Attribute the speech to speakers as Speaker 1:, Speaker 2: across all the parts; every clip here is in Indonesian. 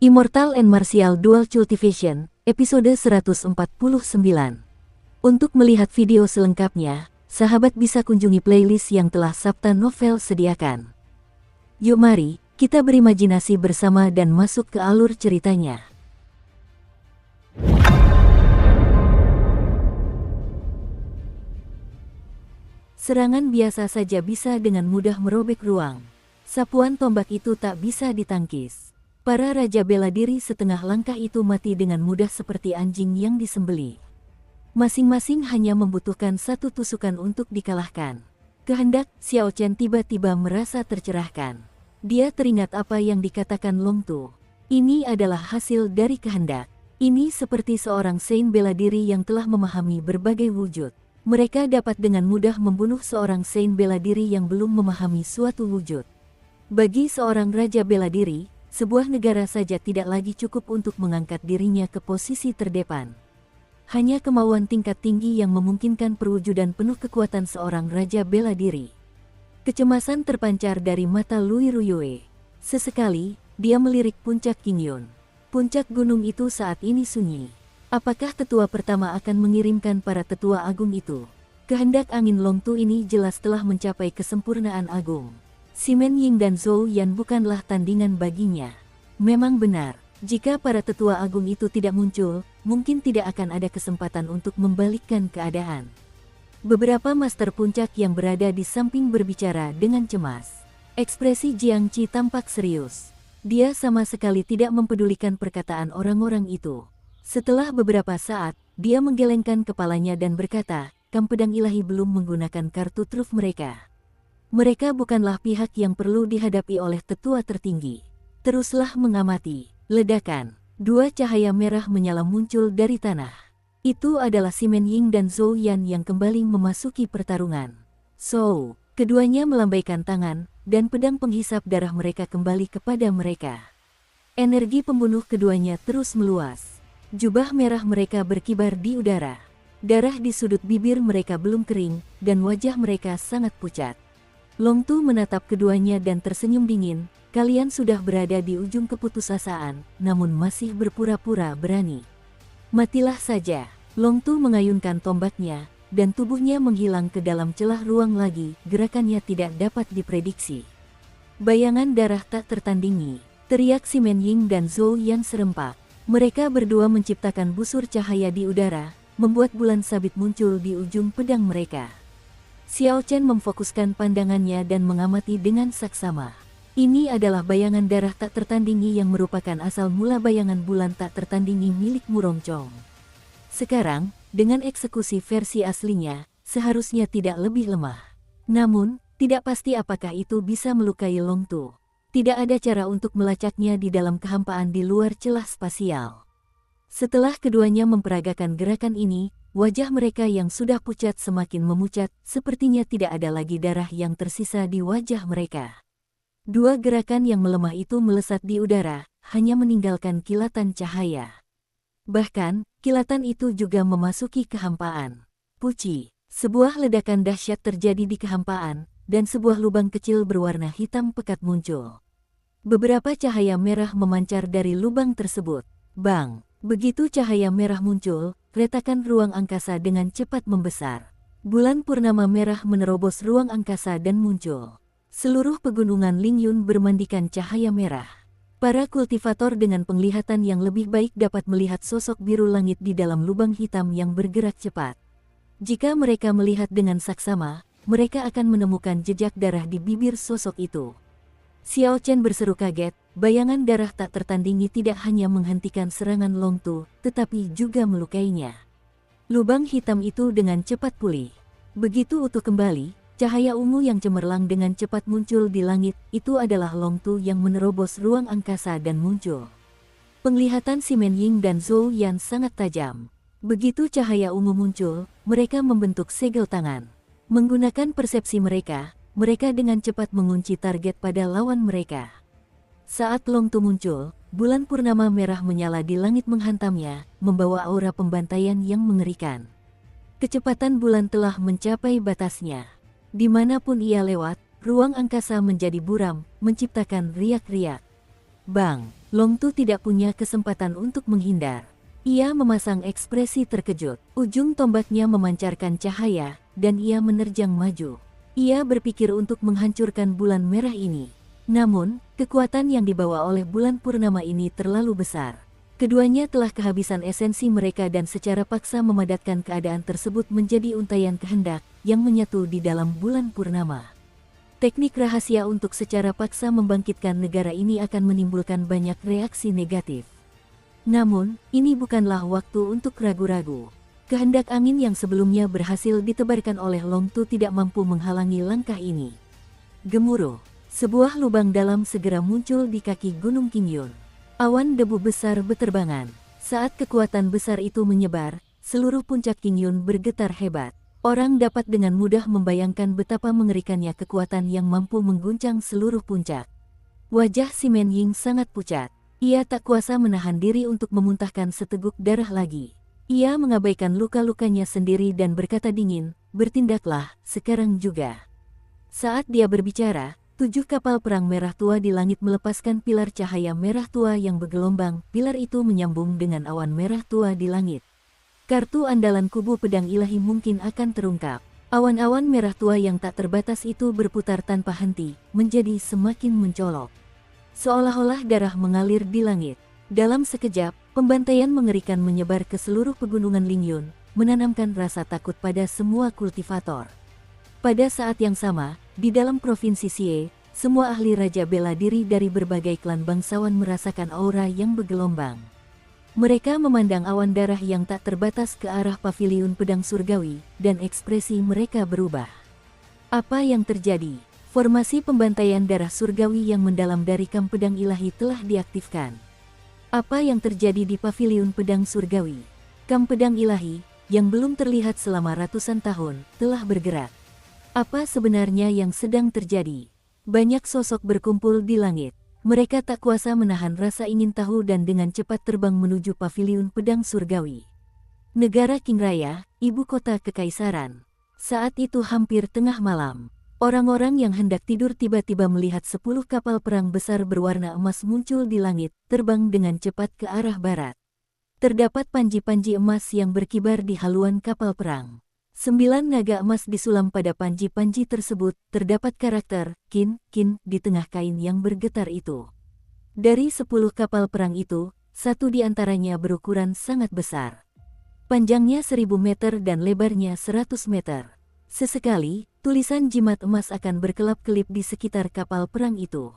Speaker 1: Immortal and Martial Dual Cultivation, episode 149. Untuk melihat video selengkapnya, sahabat bisa kunjungi playlist yang telah Sabta Novel sediakan. Yuk mari, kita berimajinasi bersama dan masuk ke alur ceritanya. Serangan biasa saja bisa dengan mudah merobek ruang. Sapuan tombak itu tak bisa ditangkis. Para raja bela diri setengah langkah itu mati dengan mudah seperti anjing yang disembeli. Masing-masing hanya membutuhkan satu tusukan untuk dikalahkan. Kehendak, Xiao Chen tiba-tiba merasa tercerahkan. Dia teringat apa yang dikatakan Long Tu. Ini adalah hasil dari kehendak. Ini seperti seorang saint bela diri yang telah memahami berbagai wujud. Mereka dapat dengan mudah membunuh seorang saint bela diri yang belum memahami suatu wujud. Bagi seorang raja bela diri, sebuah negara saja tidak lagi cukup untuk mengangkat dirinya ke posisi terdepan. Hanya kemauan tingkat tinggi yang memungkinkan perwujudan penuh kekuatan seorang raja bela diri. Kecemasan terpancar dari mata Lui Ruyue. Sesekali, dia melirik puncak Qingyun. Puncak gunung itu saat ini sunyi. Apakah tetua pertama akan mengirimkan para tetua agung itu? Kehendak angin Long Tu ini jelas telah mencapai kesempurnaan agung. Simen Ying dan Zhou Yan bukanlah tandingan baginya. Memang benar, jika para tetua agung itu tidak muncul, mungkin tidak akan ada kesempatan untuk membalikkan keadaan. Beberapa master puncak yang berada di samping berbicara dengan cemas. Ekspresi Jiang Qi tampak serius. Dia sama sekali tidak mempedulikan perkataan orang-orang itu. Setelah beberapa saat, dia menggelengkan kepalanya dan berkata, Kam Pedang Ilahi belum menggunakan kartu truf mereka. Mereka bukanlah pihak yang perlu dihadapi oleh tetua tertinggi. Teruslah mengamati. Ledakan. Dua cahaya merah menyala muncul dari tanah. Itu adalah Simen Ying dan Zhou Yan yang kembali memasuki pertarungan. Keduanya melambaikan tangan, dan pedang penghisap darah mereka kembali kepada mereka. Energi pembunuh keduanya terus meluas. Jubah merah mereka berkibar di udara. Darah di sudut bibir mereka belum kering, dan wajah mereka sangat pucat. Long Tu menatap keduanya dan tersenyum dingin. Kalian sudah berada di ujung keputusasaan, namun masih berpura-pura berani. Matilah saja. Long Tu mengayunkan tombaknya, dan tubuhnya menghilang ke dalam celah ruang lagi. Gerakannya tidak dapat diprediksi. Bayangan darah tak tertandingi. Teriak Simen Ying dan Zhou Yan serempak. Mereka berdua menciptakan busur cahaya di udara, membuat bulan sabit muncul di ujung pedang mereka. Xiao Chen memfokuskan pandangannya dan mengamati dengan saksama. Ini adalah bayangan darah tak tertandingi yang merupakan asal mula bayangan bulan tak tertandingi milik Murongcong. Sekarang, dengan eksekusi versi aslinya, seharusnya tidak lebih lemah. Namun, tidak pasti apakah itu bisa melukai Long Tu. Tidak ada cara untuk melacaknya di dalam kehampaan di luar celah spasial. Setelah keduanya memperagakan gerakan ini, wajah mereka yang sudah pucat semakin memucat, sepertinya tidak ada lagi darah yang tersisa di wajah mereka. Dua gerakan yang melemah itu melesat di udara, hanya meninggalkan kilatan cahaya. Bahkan, kilatan itu juga memasuki kehampaan. Puci, sebuah ledakan dahsyat terjadi di kehampaan, dan sebuah lubang kecil berwarna hitam pekat muncul. Beberapa cahaya merah memancar dari lubang tersebut. Bang! Begitu cahaya merah muncul, retakan ruang angkasa dengan cepat membesar. Bulan purnama merah menerobos ruang angkasa dan muncul. Seluruh pegunungan Lingyun bermandikan cahaya merah. Para kultivator dengan penglihatan yang lebih baik dapat melihat sosok biru langit di dalam lubang hitam yang bergerak cepat. Jika mereka melihat dengan saksama, mereka akan menemukan jejak darah di bibir sosok itu. Xiao Chen berseru kaget, bayangan darah tak tertandingi tidak hanya menghentikan serangan Long Tu, tetapi juga melukainya. Lubang hitam itu dengan cepat pulih. Begitu utuh kembali, cahaya ungu yang cemerlang dengan cepat muncul di langit, itu adalah Long Tu yang menerobos ruang angkasa dan muncul. Penglihatan Simen Ying dan Zhou Yan sangat tajam. Begitu cahaya ungu muncul, mereka membentuk segel tangan. Menggunakan persepsi mereka dengan cepat mengunci target pada lawan mereka. Saat Long Tu muncul, bulan purnama merah menyala di langit menghantamnya, membawa aura pembantaian yang mengerikan. Kecepatan bulan telah mencapai batasnya. Dimanapun ia lewat, ruang angkasa menjadi buram, menciptakan riak-riak. Bang! Long Tu tidak punya kesempatan untuk menghindar. Ia memasang ekspresi terkejut. Ujung tombaknya memancarkan cahaya, dan ia menerjang maju. Ia berpikir untuk menghancurkan bulan merah ini. Namun, kekuatan yang dibawa oleh bulan purnama ini terlalu besar. Keduanya telah kehabisan esensi mereka dan secara paksa memadatkan keadaan tersebut menjadi untaian kehendak yang menyatu di dalam bulan purnama. Teknik rahasia untuk secara paksa membangkitkan negara ini akan menimbulkan banyak reaksi negatif. Namun, ini bukanlah waktu untuk ragu-ragu. Kehendak angin yang sebelumnya berhasil ditebarkan oleh Long Tu tidak mampu menghalangi langkah ini. Gemuruh, sebuah lubang dalam segera muncul di kaki Gunung Qingyun. Awan debu besar beterbangan. Saat kekuatan besar itu menyebar, seluruh puncak Qingyun bergetar hebat. Orang dapat dengan mudah membayangkan betapa mengerikannya kekuatan yang mampu mengguncang seluruh puncak. Wajah Si Menying sangat pucat. Ia tak kuasa menahan diri untuk memuntahkan seteguk darah lagi. Ia mengabaikan luka-lukanya sendiri dan berkata dingin, "Bertindaklah, sekarang juga." Saat dia berbicara, 7 kapal perang merah tua di langit melepaskan pilar cahaya merah tua yang bergelombang. Pilar itu menyambung dengan awan merah tua di langit. Kartu andalan kubu pedang ilahi mungkin akan terungkap. Awan-awan merah tua yang tak terbatas itu berputar tanpa henti, menjadi semakin mencolok. Seolah-olah darah mengalir di langit. Dalam sekejap, pembantaian mengerikan menyebar ke seluruh pegunungan Lingyun, menanamkan rasa takut pada semua kultivator. Pada saat yang sama, di dalam provinsi Xie, semua ahli raja bela diri dari berbagai klan bangsawan merasakan aura yang bergelombang. Mereka memandang awan darah yang tak terbatas ke arah paviliun pedang surgawi, dan ekspresi mereka berubah. Apa yang terjadi? Formasi pembantaian darah surgawi yang mendalam dari kamp pedang ilahi telah diaktifkan. Apa yang terjadi di paviliun pedang surgawi? Kamp pedang ilahi, yang belum terlihat selama ratusan tahun, telah bergerak. Apa sebenarnya yang sedang terjadi? Banyak sosok berkumpul di langit. Mereka tak kuasa menahan rasa ingin tahu dan dengan cepat terbang menuju paviliun pedang surgawi. Negara Qingraya, ibu kota kekaisaran. Saat itu hampir tengah malam. Orang-orang yang hendak tidur tiba-tiba melihat 10 kapal perang besar berwarna emas muncul di langit, terbang dengan cepat ke arah barat. Terdapat panji-panji emas yang berkibar di haluan kapal perang. 9 naga emas disulam pada panji-panji tersebut, terdapat karakter Qin di tengah kain yang bergetar itu. Dari 10 kapal perang itu, satu di antaranya berukuran sangat besar. Panjangnya 1000 meter dan lebarnya 100 meter. Sesekali, tulisan jimat emas akan berkelap-kelip di sekitar kapal perang itu.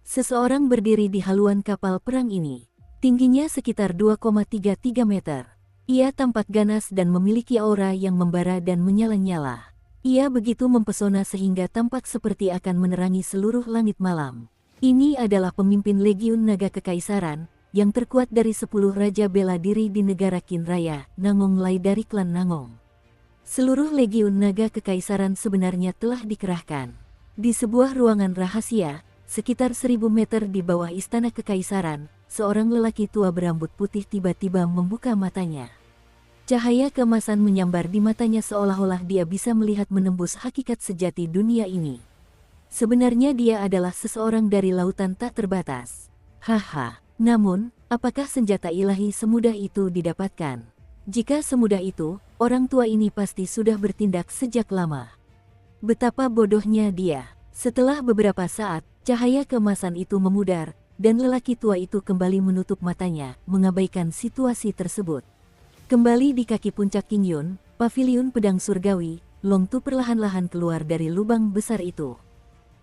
Speaker 1: Seseorang berdiri di haluan kapal perang ini. Tingginya sekitar 2,33 meter. Ia tampak ganas dan memiliki aura yang membara dan menyala-nyala. Ia begitu mempesona sehingga tampak seperti akan menerangi seluruh langit malam. Ini adalah pemimpin Legiun Naga Kekaisaran, yang terkuat dari 10 raja bela diri di negara Qinraya, Nangong Lai dari klan Nangong. Seluruh Legiun Naga Kekaisaran sebenarnya telah dikerahkan. Di sebuah ruangan rahasia, sekitar 1000 meter di bawah istana kekaisaran, seorang lelaki tua berambut putih tiba-tiba membuka matanya. Cahaya keemasan menyambar di matanya seolah-olah dia bisa melihat menembus hakikat sejati dunia ini. Sebenarnya dia adalah seseorang dari lautan tak terbatas. Haha, namun, apakah senjata ilahi semudah itu didapatkan? Jika semudah itu, orang tua ini pasti sudah bertindak sejak lama. Betapa bodohnya dia. Setelah beberapa saat, cahaya keemasan itu memudar, dan lelaki tua itu kembali menutup matanya, mengabaikan situasi tersebut. Kembali di kaki puncak Qingyun, paviliun pedang surgawi, Long Tu perlahan-lahan keluar dari lubang besar itu.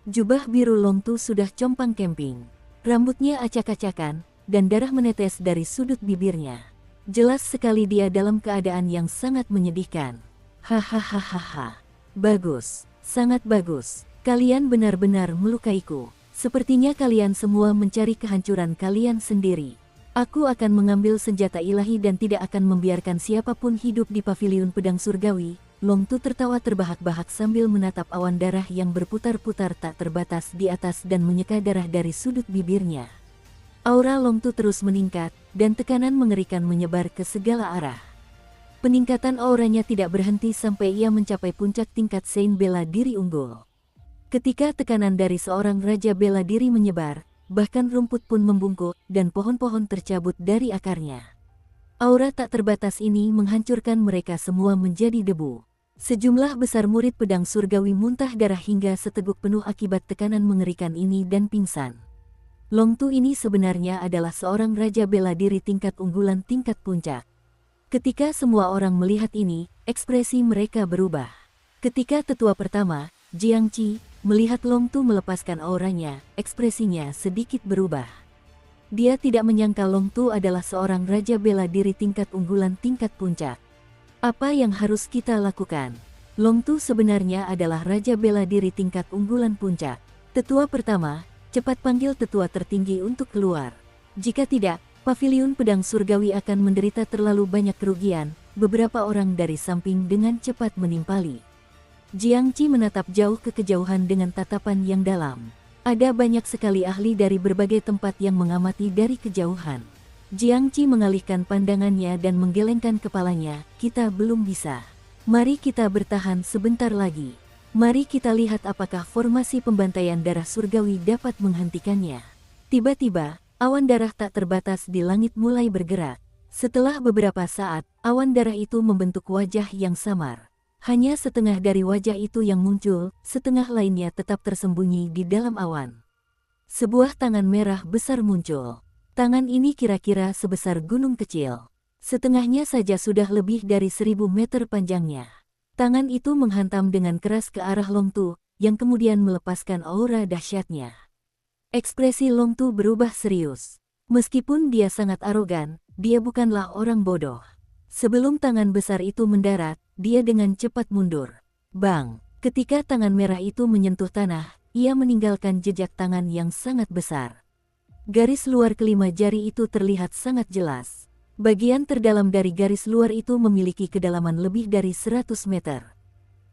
Speaker 1: Jubah biru Long Tu sudah compang camping. Rambutnya acak-acakan, dan darah menetes dari sudut bibirnya. Jelas sekali dia dalam keadaan yang sangat menyedihkan. Hahaha. Bagus, sangat bagus. Kalian benar-benar melukaiku. Sepertinya kalian semua mencari kehancuran kalian sendiri. Aku akan mengambil senjata ilahi dan tidak akan membiarkan siapapun hidup di paviliun pedang surgawi. Long Tu tertawa terbahak-bahak sambil menatap awan darah yang berputar-putar tak terbatas di atas dan menyeka darah dari sudut bibirnya. Aura Long Tu terus meningkat, dan tekanan mengerikan menyebar ke segala arah. Peningkatan auranya tidak berhenti sampai ia mencapai puncak tingkat Sein bela diri unggul. Ketika tekanan dari seorang raja bela diri menyebar, bahkan rumput pun membungkuk dan pohon-pohon tercabut dari akarnya. Aura tak terbatas ini menghancurkan mereka semua menjadi debu. Sejumlah besar murid pedang surgawi muntah darah hingga seteguk penuh akibat tekanan mengerikan ini dan pingsan. Long Tu ini sebenarnya adalah seorang raja bela diri tingkat unggulan tingkat puncak. Ketika semua orang melihat ini, ekspresi mereka berubah. Ketika tetua pertama, Jiang Qi, melihat Long Tu melepaskan auranya, ekspresinya sedikit berubah. Dia tidak menyangka Long Tu adalah seorang raja bela diri tingkat unggulan tingkat puncak. Apa yang harus kita lakukan? Long Tu sebenarnya adalah raja bela diri tingkat unggulan puncak. Tetua pertama, cepat panggil tetua tertinggi untuk keluar. Jika tidak, paviliun pedang surgawi akan menderita terlalu banyak kerugian. Beberapa orang dari samping dengan cepat menimpali. Jiang Qi menatap jauh ke kejauhan dengan tatapan yang dalam. Ada banyak sekali ahli dari berbagai tempat yang mengamati dari kejauhan. Jiang Qi mengalihkan pandangannya dan menggelengkan kepalanya. Kita belum bisa. Mari kita bertahan sebentar lagi. Mari kita lihat apakah formasi pembantaian darah surgawi dapat menghentikannya. Tiba-tiba, awan darah tak terbatas di langit mulai bergerak. Setelah beberapa saat, awan darah itu membentuk wajah yang samar. Hanya setengah dari wajah itu yang muncul, setengah lainnya tetap tersembunyi di dalam awan. Sebuah tangan merah besar muncul. Tangan ini kira-kira sebesar gunung kecil. Setengahnya saja sudah lebih dari 1000 meter panjangnya. Tangan itu menghantam dengan keras ke arah Long Tu, yang kemudian melepaskan aura dahsyatnya. Ekspresi Long Tu berubah serius. Meskipun dia sangat arogan, dia bukanlah orang bodoh. Sebelum tangan besar itu mendarat, dia dengan cepat mundur. Bang! Ketika tangan merah itu menyentuh tanah, ia meninggalkan jejak tangan yang sangat besar. Garis luar kelima jari itu terlihat sangat jelas. Bagian terdalam dari garis luar itu memiliki kedalaman lebih dari 100 meter.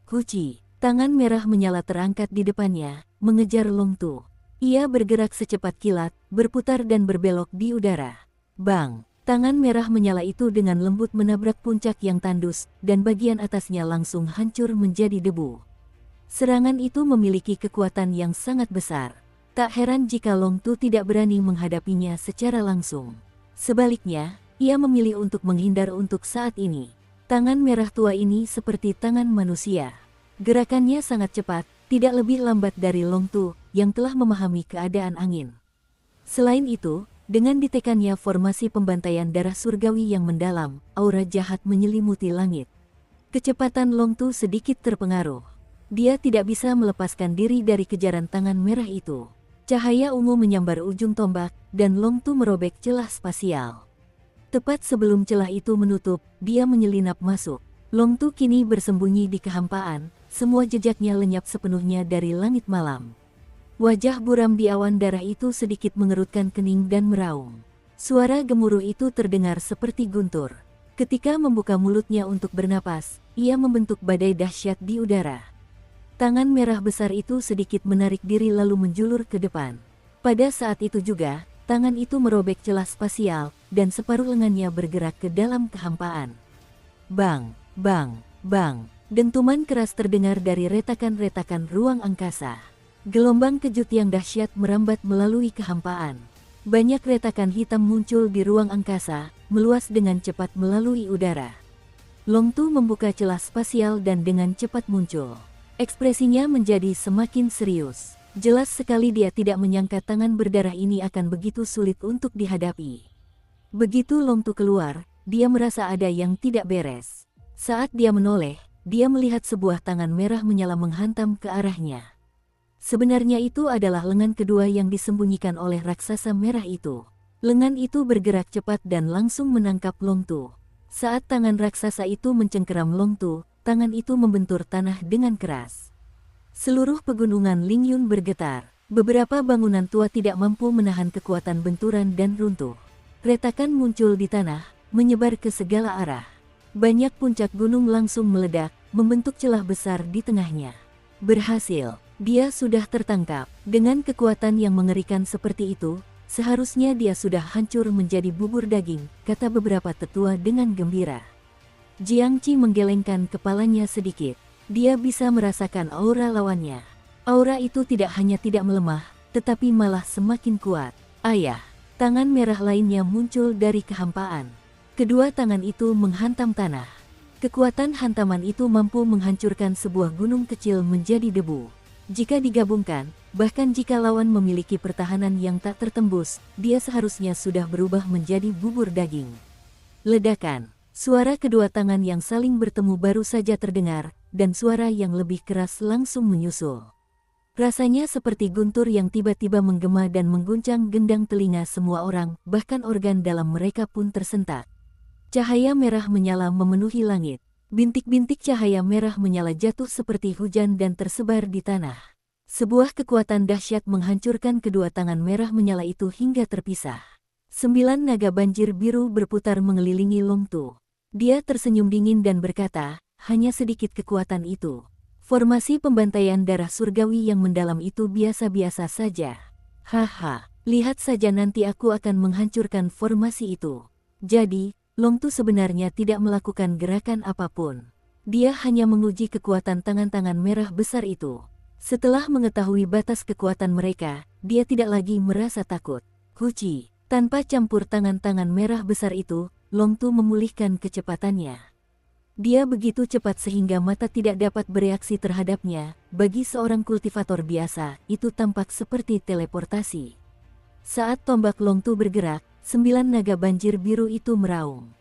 Speaker 1: Huci! Tangan merah menyala terangkat di depannya, mengejar Long Tu. Ia bergerak secepat kilat, berputar dan berbelok di udara. Bang! Tangan merah menyala itu dengan lembut menabrak puncak yang tandus, dan bagian atasnya langsung hancur menjadi debu. Serangan itu memiliki kekuatan yang sangat besar. Tak heran jika Long Tu tidak berani menghadapinya secara langsung. Sebaliknya, ia memilih untuk menghindar untuk saat ini. Tangan merah tua ini seperti tangan manusia. Gerakannya sangat cepat, tidak lebih lambat dari Long Tu, yang telah memahami keadaan angin. Selain itu, dengan ditekannya formasi pembantaian darah surgawi yang mendalam, aura jahat menyelimuti langit. Kecepatan Long Tu sedikit terpengaruh. Dia tidak bisa melepaskan diri dari kejaran tangan merah itu. Cahaya ungu menyambar ujung tombak, dan Long Tu merobek celah spasial. Tepat sebelum celah itu menutup, dia menyelinap masuk. Long Tu kini bersembunyi di kehampaan, semua jejaknya lenyap sepenuhnya dari langit malam. Wajah buram di awan darah itu sedikit mengerutkan kening dan meraung. Suara gemuruh itu terdengar seperti guntur. Ketika membuka mulutnya untuk bernapas, ia membentuk badai dahsyat di udara. Tangan merah besar itu sedikit menarik diri lalu menjulur ke depan. Pada saat itu juga, tangan itu merobek celah spasial, dan separuh lengannya bergerak ke dalam kehampaan. Bang! Bang! Bang! Dentuman keras terdengar dari retakan-retakan ruang angkasa. Gelombang kejut yang dahsyat merambat melalui kehampaan. Banyak retakan hitam muncul di ruang angkasa, meluas dengan cepat melalui udara. Long Tu membuka celah spasial dan dengan cepat muncul. Ekspresinya menjadi semakin serius. Jelas sekali dia tidak menyangka tangan berdarah ini akan begitu sulit untuk dihadapi. Begitu Long Tu keluar, dia merasa ada yang tidak beres. Saat dia menoleh, dia melihat sebuah tangan merah menyala menghantam ke arahnya. Sebenarnya itu adalah lengan kedua yang disembunyikan oleh raksasa merah itu. Lengan itu bergerak cepat dan langsung menangkap Long Tu. Saat tangan raksasa itu mencengkeram Long Tu, tangan itu membentur tanah dengan keras. Seluruh pegunungan Lingyun bergetar. Beberapa bangunan tua tidak mampu menahan kekuatan benturan dan runtuh. Retakan muncul di tanah, menyebar ke segala arah. Banyak puncak gunung langsung meledak, membentuk celah besar di tengahnya. Berhasil. Dia sudah tertangkap. Dengan kekuatan yang mengerikan seperti itu, seharusnya dia sudah hancur menjadi bubur daging, kata beberapa tetua dengan gembira. Jiang Qi menggelengkan kepalanya sedikit. Dia bisa merasakan aura lawannya. Aura itu tidak hanya tidak melemah, tetapi malah semakin kuat. Ayah! Tangan merah lainnya muncul dari kehampaan. Kedua tangan itu menghantam tanah. Kekuatan hantaman itu mampu menghancurkan sebuah gunung kecil menjadi debu. Jika digabungkan, bahkan jika lawan memiliki pertahanan yang tak tertembus, dia seharusnya sudah berubah menjadi bubur daging. Ledakan. Suara kedua tangan yang saling bertemu baru saja terdengar, dan suara yang lebih keras langsung menyusul. Rasanya seperti guntur yang tiba-tiba menggema dan mengguncang gendang telinga semua orang, bahkan organ dalam mereka pun tersentak. Cahaya merah menyala memenuhi langit. Bintik-bintik cahaya merah menyala jatuh seperti hujan dan tersebar di tanah. Sebuah kekuatan dahsyat menghancurkan kedua tangan merah menyala itu hingga terpisah. 9 naga banjir biru berputar mengelilingi Long Tu. Dia tersenyum dingin dan berkata, hanya sedikit kekuatan itu. Formasi pembantaian darah surgawi yang mendalam itu biasa-biasa saja. Haha, lihat saja nanti aku akan menghancurkan formasi itu. Jadi, Long Tu sebenarnya tidak melakukan gerakan apapun. Dia hanya menguji kekuatan tangan-tangan merah besar itu. Setelah mengetahui batas kekuatan mereka, dia tidak lagi merasa takut. Huci, tanpa campur tangan-tangan merah besar itu, Long Tu memulihkan kecepatannya. Dia begitu cepat sehingga mata tidak dapat bereaksi terhadapnya. Bagi seorang kultivator biasa, itu tampak seperti teleportasi. Saat tombak Long Tu bergerak, 9 naga banjir biru itu meraung.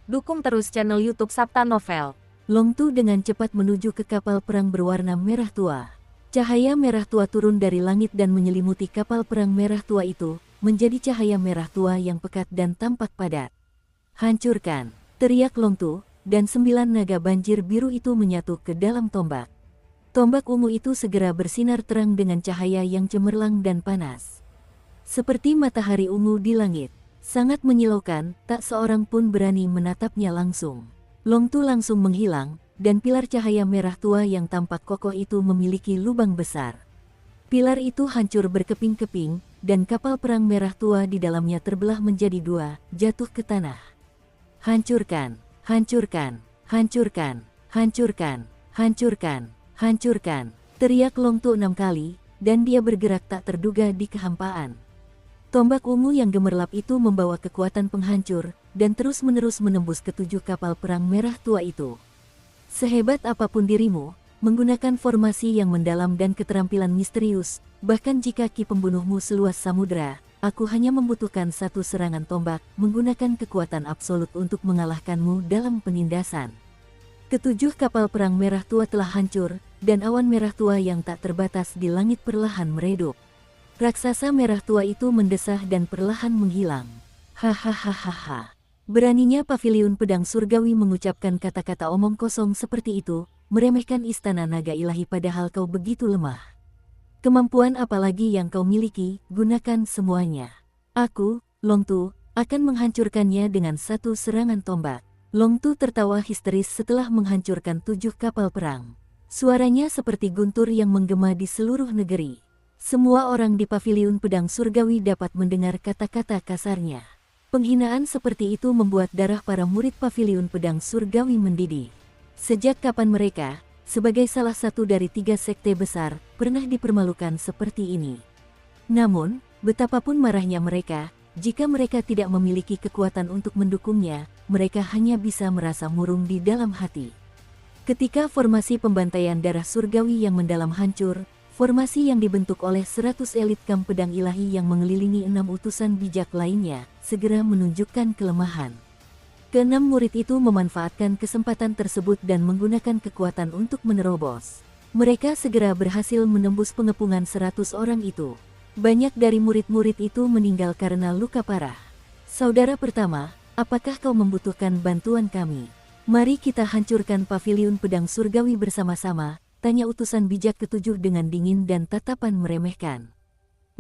Speaker 2: Dukung terus channel YouTube Sabta Novel.
Speaker 1: Long Tu dengan cepat menuju ke kapal perang berwarna merah tua. Cahaya merah tua turun dari langit dan menyelimuti kapal perang merah tua itu, menjadi cahaya merah tua yang pekat dan tampak padat. Hancurkan, teriak Long Tu, dan 9 naga banjir biru itu menyatu ke dalam tombak. Tombak ungu itu segera bersinar terang dengan cahaya yang cemerlang dan panas. Seperti matahari ungu di langit, sangat menyilaukan, tak seorang pun berani menatapnya langsung. Long Tu langsung menghilang, dan pilar cahaya merah tua yang tampak kokoh itu memiliki lubang besar. Pilar itu hancur berkeping-keping, dan kapal perang merah tua di dalamnya terbelah menjadi 2, jatuh ke tanah. Hancurkan, hancurkan, hancurkan, hancurkan, hancurkan, hancurkan, teriak Long Tu 6 kali, dan dia bergerak tak terduga di kehampaan. Tombak ungu yang gemerlap itu membawa kekuatan penghancur, dan terus-menerus menembus ke-7 kapal perang merah tua itu. Sehebat apapun dirimu, menggunakan formasi yang mendalam dan keterampilan misterius, bahkan jika ki pembunuhmu seluas samudera, aku hanya membutuhkan 1 serangan tombak, menggunakan kekuatan absolut untuk mengalahkanmu dalam penindasan. Ke-7 kapal perang merah tua telah hancur, dan awan merah tua yang tak terbatas di langit perlahan meredup. Raksasa merah tua itu mendesah dan perlahan menghilang. Hahaha. Beraninya paviliun pedang surgawi mengucapkan kata-kata omong kosong seperti itu, meremehkan istana naga ilahi padahal kau begitu lemah. Kemampuan apa lagi yang kau miliki, gunakan semuanya. Aku, Long Tu, akan menghancurkannya dengan 1 serangan tombak. Long Tu tertawa histeris setelah menghancurkan 7 kapal perang. Suaranya seperti guntur yang menggema di seluruh negeri. Semua orang di paviliun pedang surgawi dapat mendengar kata-kata kasarnya. Penghinaan seperti itu membuat darah para murid paviliun pedang surgawi mendidih. Sejak kapan mereka, sebagai salah satu dari 3 sekte besar, pernah dipermalukan seperti ini? Namun, betapapun marahnya mereka, jika mereka tidak memiliki kekuatan untuk mendukungnya, mereka hanya bisa merasa murung di dalam hati. Ketika formasi pembantaian darah surgawi yang mendalam hancur, formasi yang dibentuk oleh 100 elit kamp pedang ilahi yang mengelilingi 6 utusan bijak lainnya, segera menunjukkan kelemahan. Ke-6 murid itu memanfaatkan kesempatan tersebut dan menggunakan kekuatan untuk menerobos. Mereka segera berhasil menembus pengepungan 100 orang itu. Banyak dari murid-murid itu meninggal karena luka parah. Saudara pertama, apakah kau membutuhkan bantuan kami? Mari kita hancurkan paviliun pedang surgawi bersama-sama, tanya utusan bijak ke-7 dengan dingin dan tatapan meremehkan.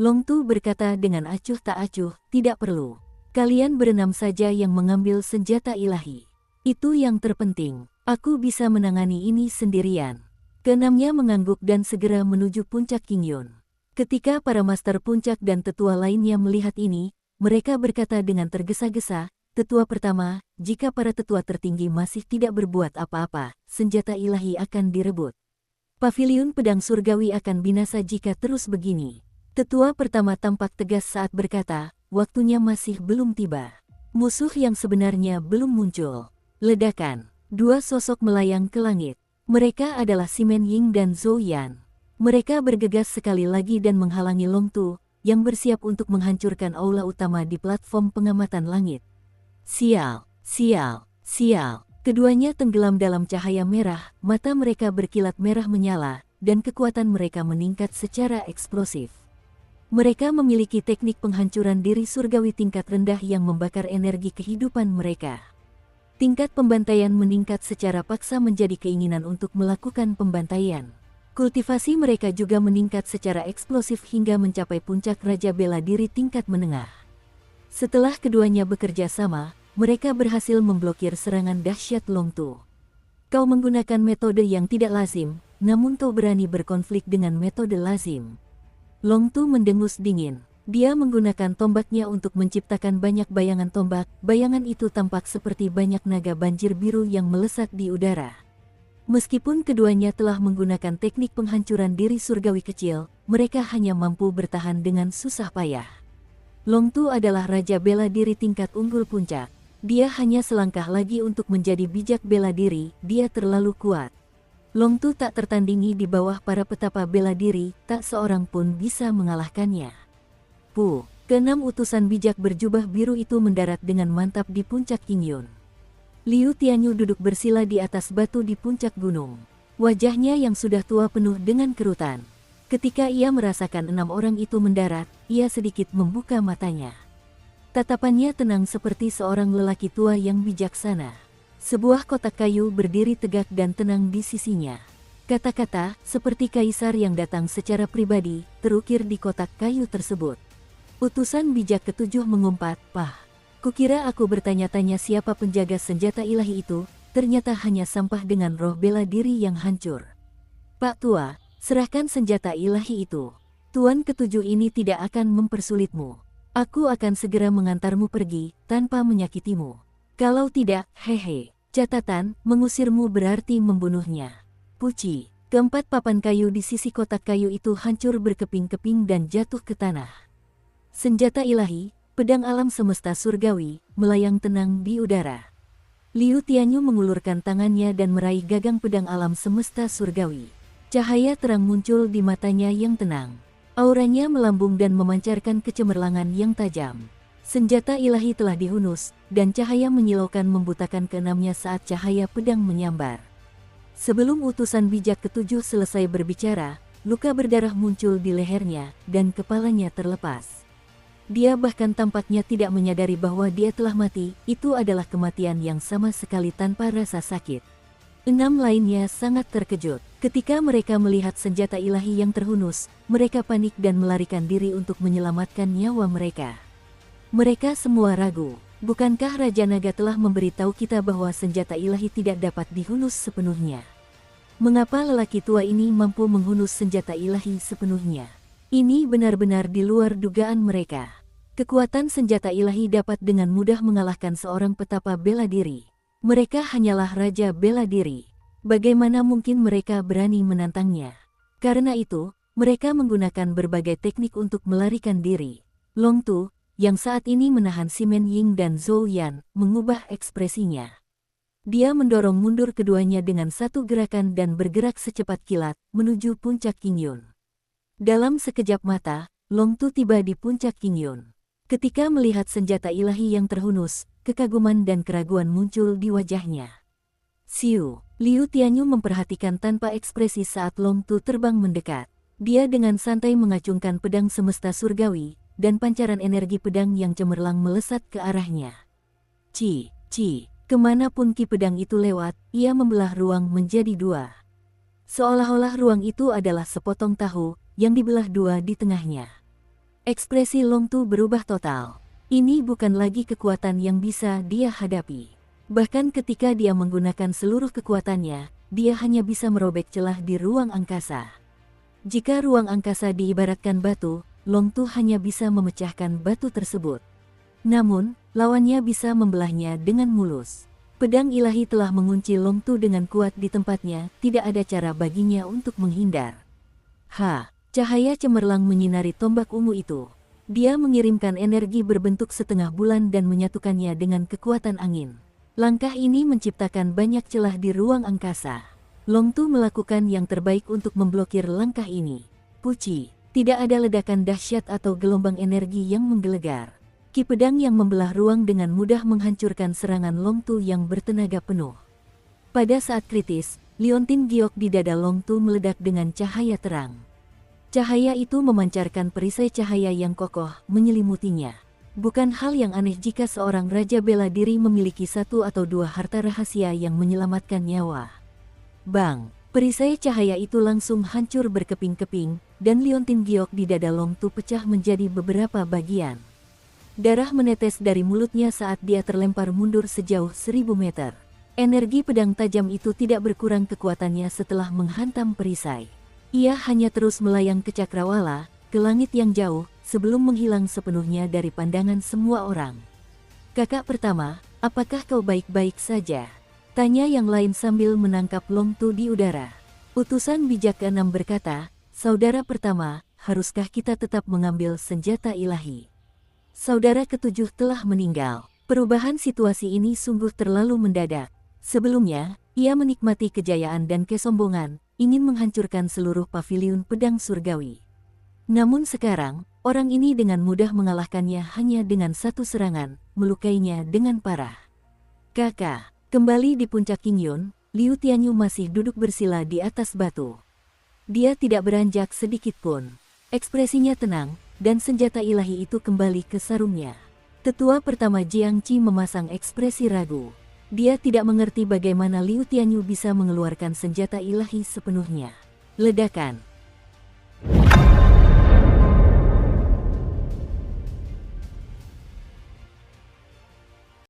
Speaker 1: Long Tu berkata dengan acuh tak acuh, tidak perlu. Kalian berenam saja yang mengambil senjata ilahi. Itu yang terpenting, aku bisa menangani ini sendirian. Keenamnya mengangguk dan segera menuju puncak Qingyun. Ketika para master puncak dan tetua lainnya melihat ini, mereka berkata dengan tergesa-gesa, tetua pertama, jika para tetua tertinggi masih tidak berbuat apa-apa, senjata ilahi akan direbut. Paviliun pedang surgawi akan binasa jika terus begini. Tetua pertama tampak tegas saat berkata, waktunya masih belum tiba. Musuh yang sebenarnya belum muncul. Ledakan. Dua sosok melayang ke langit. Mereka adalah Simen Ying dan Zhou Yan. Mereka bergegas sekali lagi dan menghalangi Long Tu, yang bersiap untuk menghancurkan aula utama di platform pengamatan langit. Sial, sial, sial. Keduanya tenggelam dalam cahaya merah, mata mereka berkilat merah menyala, dan kekuatan mereka meningkat secara eksplosif. Mereka memiliki teknik penghancuran diri surgawi tingkat rendah yang membakar energi kehidupan mereka. Tingkat pembantaian meningkat secara paksa menjadi keinginan untuk melakukan pembantaian. Kultivasi mereka juga meningkat secara eksplosif hingga mencapai puncak Raja Bela Diri tingkat menengah. Setelah keduanya bekerja sama, mereka berhasil memblokir serangan dahsyat Long Tu. Kau menggunakan metode yang tidak lazim, namun kau berani berkonflik dengan metode lazim. Long Tu mendengus dingin. Dia menggunakan tombaknya untuk menciptakan banyak bayangan tombak. Bayangan itu tampak seperti banyak naga banjir biru yang melesat di udara. Meskipun keduanya telah menggunakan teknik penghancuran diri surgawi kecil, mereka hanya mampu bertahan dengan susah payah. Long Tu adalah Raja Bela Diri tingkat unggul puncak. Dia hanya selangkah lagi untuk menjadi bijak bela diri, dia terlalu kuat. Long Tu tak tertandingi di bawah para petapa bela diri, tak seorang pun bisa mengalahkannya. Keenam utusan bijak berjubah biru itu mendarat dengan mantap di puncak Qingyun. Liu Tianyu duduk bersila di atas batu di puncak gunung. Wajahnya yang sudah tua penuh dengan kerutan. Ketika ia merasakan 6 orang itu mendarat, ia sedikit membuka matanya. Tatapannya tenang seperti seorang lelaki tua yang bijaksana. Sebuah kotak kayu berdiri tegak dan tenang di sisinya. Kata-kata, seperti kaisar yang datang secara pribadi, terukir di kotak kayu tersebut. Utusan bijak ketujuh mengumpat, "Pah, kukira aku bertanya-tanya siapa penjaga senjata ilahi itu, ternyata hanya sampah dengan roh bela diri yang hancur. Pak Tua, serahkan senjata ilahi itu. Tuan ketujuh ini tidak akan mempersulitmu. Aku akan segera mengantarmu pergi, tanpa menyakitimu. Kalau tidak, hehe. Catatan, mengusirmu berarti membunuhnya." Puci. Keempat papan kayu di sisi kotak kayu itu hancur berkeping-keping dan jatuh ke tanah. Senjata ilahi, pedang alam semesta surgawi, melayang tenang di udara. Liu Tianyu mengulurkan tangannya dan meraih gagang pedang alam semesta surgawi. Cahaya terang muncul di matanya yang tenang. Auranya melambung dan memancarkan kecemerlangan yang tajam. Senjata ilahi telah dihunus, dan cahaya menyilaukan membutakan keenamnya saat cahaya pedang menyambar. Sebelum utusan bijak ketujuh selesai berbicara, luka berdarah muncul di lehernya, dan kepalanya terlepas. Dia bahkan tampaknya tidak menyadari bahwa dia telah mati, itu adalah kematian yang sama sekali tanpa rasa sakit. 6 lainnya sangat terkejut. Ketika mereka melihat senjata ilahi yang terhunus, mereka panik dan melarikan diri untuk menyelamatkan nyawa mereka. Mereka semua ragu, bukankah Raja Naga telah memberitahu kita bahwa senjata ilahi tidak dapat dihunus sepenuhnya? Mengapa lelaki tua ini mampu menghunus senjata ilahi sepenuhnya? Ini benar-benar di luar dugaan mereka. Kekuatan senjata ilahi dapat dengan mudah mengalahkan seorang petapa bela diri. Mereka hanyalah Raja Bela Diri. Bagaimana mungkin mereka berani menantangnya? Karena itu, mereka menggunakan berbagai teknik untuk melarikan diri. Long Tu, yang saat ini menahan Simen Ying dan Zhou Yan, mengubah ekspresinya. Dia mendorong mundur keduanya dengan satu gerakan dan bergerak secepat kilat, menuju puncak Qingyun. Dalam sekejap mata, Long Tu tiba di puncak Qingyun. Ketika melihat senjata ilahi yang terhunus, kekaguman dan keraguan muncul di wajahnya. Siu, Liu Tianyu memperhatikan tanpa ekspresi saat Long Tu terbang mendekat. Dia dengan santai mengacungkan pedang semesta surgawi, dan pancaran energi pedang yang cemerlang melesat ke arahnya. Kemanapun ki pedang itu lewat, ia membelah ruang menjadi dua. Seolah-olah ruang itu adalah sepotong tahu, yang dibelah dua di tengahnya. Ekspresi Long Tu berubah total. Ini bukan lagi kekuatan yang bisa dia hadapi. Bahkan ketika dia menggunakan seluruh kekuatannya, dia hanya bisa merobek celah di ruang angkasa. Jika ruang angkasa diibaratkan batu, Long Tu hanya bisa memecahkan batu tersebut. Namun, lawannya bisa membelahnya dengan mulus. Pedang ilahi telah mengunci Long Tu dengan kuat di tempatnya, tidak ada cara baginya untuk menghindar. Cahaya cemerlang menyinari tombak ungu itu. Dia mengirimkan energi berbentuk setengah bulan dan menyatukannya dengan kekuatan angin. Langkah ini menciptakan banyak celah di ruang angkasa. Long Tu melakukan yang terbaik untuk memblokir langkah ini. Puci, tidak ada ledakan dahsyat atau gelombang energi yang menggelegar. Ki pedang yang membelah ruang dengan mudah menghancurkan serangan Long Tu yang bertenaga penuh. Pada saat kritis, liontin giok di dada Long Tu meledak dengan cahaya terang. Cahaya itu memancarkan perisai cahaya yang kokoh menyelimutinya. Bukan hal yang aneh jika seorang raja bela diri memiliki satu atau dua harta rahasia yang menyelamatkan nyawa. Bang! Perisai cahaya itu langsung hancur berkeping-keping, dan liontin giok di dada Long Tu pecah menjadi beberapa bagian. Darah menetes dari mulutnya saat dia terlempar mundur sejauh 1000 meter. Energi pedang tajam itu tidak berkurang kekuatannya setelah menghantam perisai. Ia hanya terus melayang ke cakrawala, ke langit yang jauh, sebelum menghilang sepenuhnya dari pandangan semua orang. Kakak pertama, apakah kau baik-baik saja? Tanya yang lain sambil menangkap Long Tu di udara. Utusan bijak ke-6 berkata, saudara pertama, haruskah kita tetap mengambil senjata ilahi? Saudara ke-7 telah meninggal. Perubahan situasi ini sungguh terlalu mendadak. Sebelumnya, ia menikmati kejayaan dan kesombongan, ingin menghancurkan seluruh paviliun pedang surgawi. Namun sekarang, orang ini dengan mudah mengalahkannya hanya dengan satu serangan, melukainya dengan parah. Kakak, kembali di puncak Qingyun, Liu Tianyu masih duduk bersila di atas batu. Dia tidak beranjak sedikit pun. Ekspresinya tenang, dan senjata ilahi itu kembali ke sarungnya. Tetua pertama Jiang Qi memasang ekspresi ragu. Dia tidak mengerti bagaimana Liu Tianyu bisa mengeluarkan senjata ilahi sepenuhnya. Ledakan.